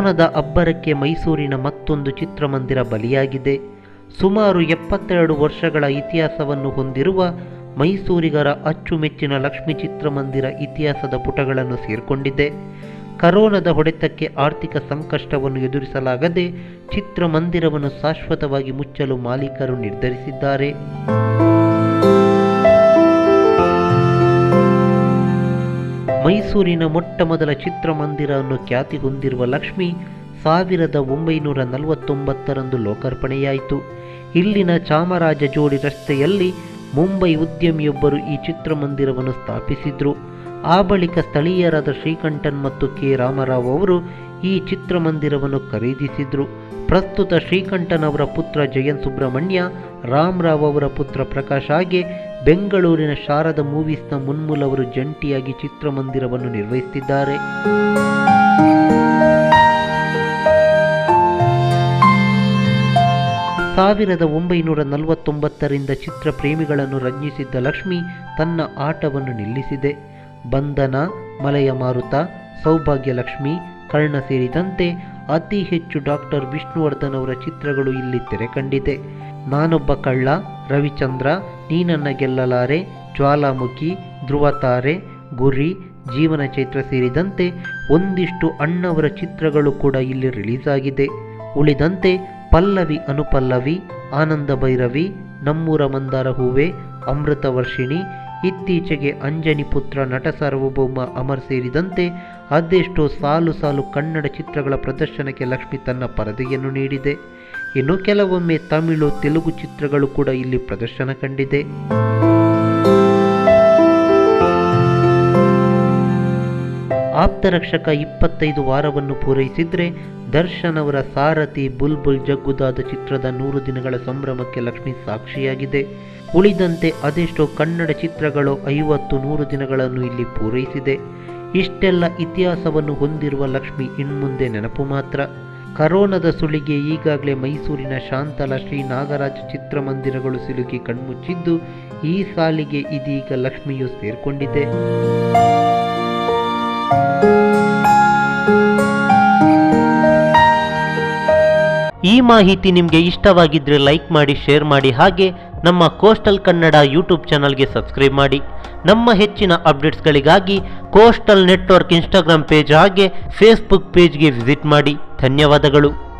ಕರೋನಾದ ಅಬ್ಬರಕ್ಕೆ ಮೈಸೂರಿನ ಮತ್ತೊಂದು ಚಿತ್ರಮಂದಿರ ಬಲಿಯಾಗಿದೆ. ಸುಮಾರು 72 ವರ್ಷಗಳ ಇತಿಹಾಸವನ್ನು ಹೊಂದಿರುವ ಮೈಸೂರಿಗರ ಅಚ್ಚುಮೆಚ್ಚಿನ ಲಕ್ಷ್ಮೀ ಚಿತ್ರಮಂದಿರ ಇತಿಹಾಸದ ಪುಟಗಳನ್ನು ಸೇರಿಕೊಂಡಿದೆ. ಕರೋನಾದ ಹೊಡೆತಕ್ಕೆ ಆರ್ಥಿಕ ಸಂಕಷ್ಟವನ್ನು ಎದುರಿಸಲಾಗದೆ ಚಿತ್ರಮಂದಿರವನ್ನು ಶಾಶ್ವತವಾಗಿ ಮುಚ್ಚಲು ಮಾಲೀಕರು ನಿರ್ಧರಿಸಿದ್ದಾರೆ. ಮೈಸೂರಿನ ಮೊಟ್ಟಮೊದಲ ಚಿತ್ರಮಂದಿರ ಅನ್ನೋ ಖ್ಯಾತಿ ಹೊಂದಿರುವ ಲಕ್ಷ್ಮಿ 1949ರಂದು ಲೋಕಾರ್ಪಣೆಯಾಯಿತು. ಇಲ್ಲಿನ ಚಾಮರಾಜ ಜೋಡಿ ರಸ್ತೆಯಲ್ಲಿ ಮುಂಬೈ ಉದ್ಯಮಿಯೊಬ್ಬರು ಈ ಚಿತ್ರಮಂದಿರವನ್ನು ಸ್ಥಾಪಿಸಿದ್ರು. ಆ ಬಳಿಕ ಸ್ಥಳೀಯರಾದ ಶ್ರೀಕಂಠನ್ ಮತ್ತು ಕೆ ರಾಮರಾವ್ ಅವರು ಈ ಚಿತ್ರಮಂದಿರವನ್ನು ಖರೀದಿಸಿದ್ರು. ಪ್ರಸ್ತುತ ಶ್ರೀಕಂಠನ್ ಅವರ ಪುತ್ರ ಜಯಂತ್ ಸುಬ್ರಹ್ಮಣ್ಯ, ರಾಮರಾವ್ ಅವರ ಪುತ್ರ ಪ್ರಕಾಶ್ ಹಾಗೆ ಬೆಂಗಳೂರಿನ ಶಾರದಾ ಮೂವೀಸ್ನ ಮುನ್ಮೂಲ್ ಅವರು ಜಂಟಿಯಾಗಿ ಚಿತ್ರಮಂದಿರವನ್ನು ನಿರ್ವಹಿಸುತ್ತಿದ್ದಾರೆ. 1949ರಿಂದ ಚಿತ್ರ ಪ್ರೇಮಿಗಳನ್ನು ರಂಜಿಸಿದ್ದ ಲಕ್ಷ್ಮಿ ತನ್ನ ಆಟವನ್ನು ನಿಲ್ಲಿಸಿದೆ. ಬಂಧನ, ಮಲೆಯ ಮಾರುತ, ಸೌಭಾಗ್ಯಲಕ್ಷ್ಮಿ, ಕರ್ಣ ಸೇರಿದಂತೆ ಅತಿ ಹೆಚ್ಚು ಡಾಕ್ಟರ್ ವಿಷ್ಣುವರ್ಧನ್ ಅವರ ಚಿತ್ರಗಳು ಇಲ್ಲಿ ತೆರೆ ಕಂಡಿದೆ. ನಾನೊಬ್ಬ ಕಳ್ಳ, ರವಿಚಂದ್ರ, ನೀ ನನ್ನ ಗೆಲ್ಲಲಾರೆ, ಜ್ವಾಲಾಮುಖಿ, ಧ್ರುವತಾರೆ, ಗುರಿ, ಜೀವನ ಚೈತ್ರ ಸೇರಿದಂತೆ ಒಂದಿಷ್ಟು ಅಣ್ಣವರ ಚಿತ್ರಗಳು ಕೂಡ ಇಲ್ಲಿ ರಿಲೀಸ್ ಆಗಿದೆ. ಉಳಿದಂತೆ ಪಲ್ಲವಿ ಅನುಪಲ್ಲವಿ, ಆನಂದ ಭೈರವಿ, ನಮ್ಮೂರ ಮಂದಾರ ಹೂವೆ, ಅಮೃತ ವರ್ಷಿಣಿ, ಇತ್ತೀಚೆಗೆ ಅಂಜನಿ ಪುತ್ರ, ನಟ ಸಾರ್ವಭೌಮ ಅಮರ್ ಸೇರಿದಂತೆ ಅದೆಷ್ಟೋ ಸಾಲು ಸಾಲು ಕನ್ನಡ ಚಿತ್ರಗಳ ಪ್ರದರ್ಶನಕ್ಕೆ ಲಕ್ಷ್ಮಿ ತನ್ನ ಪರದೆಯನ್ನು ನೀಡಿದೆ. ಇನ್ನು ಕೆಲವೊಮ್ಮೆ ತಮಿಳು, ತೆಲುಗು ಚಿತ್ರಗಳು ಕೂಡ ಇಲ್ಲಿ ಪ್ರದರ್ಶನ ಕಂಡಿದೆ. ಆಪ್ತರಕ್ಷಕ 25 ವಾರವನ್ನು ಪೂರೈಸಿದ್ರೆ ದರ್ಶನ್ ಅವರ ಸಾರಥಿ, ಬುಲ್ಬುಲ್, ಜಗ್ಗುದಾದ ಚಿತ್ರದ 100 ದಿನಗಳ ಸಂಭ್ರಮಕ್ಕೆ ಲಕ್ಷ್ಮಿ ಸಾಕ್ಷಿಯಾಗಿದೆ. ಉಳಿದಂತೆ ಅದೆಷ್ಟೋ ಕನ್ನಡ ಚಿತ್ರಗಳು 50-100 ದಿನಗಳನ್ನು ಇಲ್ಲಿ ಪೂರೈಸಿದೆ. ಇಷ್ಟೆಲ್ಲ ಇತಿಹಾಸವನ್ನು ಹೊಂದಿರುವ ಲಕ್ಷ್ಮಿ ಇನ್ಮುಂದೆ ನೆನಪು ಮಾತ್ರ. ಕರೋನಾದ ಸುಳಿಗೆ ಈಗಾಗಲೇ ಮೈಸೂರಿನ ಶಾಂತಲಾ, ಶ್ರೀ ನಾಗರಾಜ ಚಿತ್ರಮಂದಿರಗಳು ಸಿಲುಕಿ ಕಣ್ಮುಚ್ಚಿದ್ದು, ಈ ಸಾಲಿಗೆ ಇದೀಗ ಲಕ್ಷ್ಮಿಯು ಸೇರ್ಕೊಂಡಿದೆ. ಈ ಮಾಹಿತಿ ನಿಮಗೆ ಇಷ್ಟವಾಗಿದ್ದರೆ ಲೈಕ್ ಮಾಡಿ, ಶೇರ್ ಮಾಡಿ, ಹಾಗೆ ನಮ್ಮ ಕೋಸ್ಟಲ್ ಕನ್ನಡ ಯೂಟ್ಯೂಬ್ ಚಾನಲ್ಗೆ ಸಬ್ಸ್ಕ್ರೈಬ್ ಮಾಡಿ. ನಮ್ಮ ಹೆಚ್ಚಿನ ಅಪ್ಡೇಟ್ಸ್ಗಳಿಗಾಗಿ ಕೋಸ್ಟಲ್ ನೆಟ್ವರ್ಕ್ ಇನ್ಸ್ಟಾಗ್ರಾಮ್ ಪೇಜ್ ಹಾಗೆ ಫೇಸ್ಬುಕ್ ಪೇಜ್ಗೆ ವಿಸಿಟ್ ಮಾಡಿ. ಧನ್ಯವಾದಗಳು.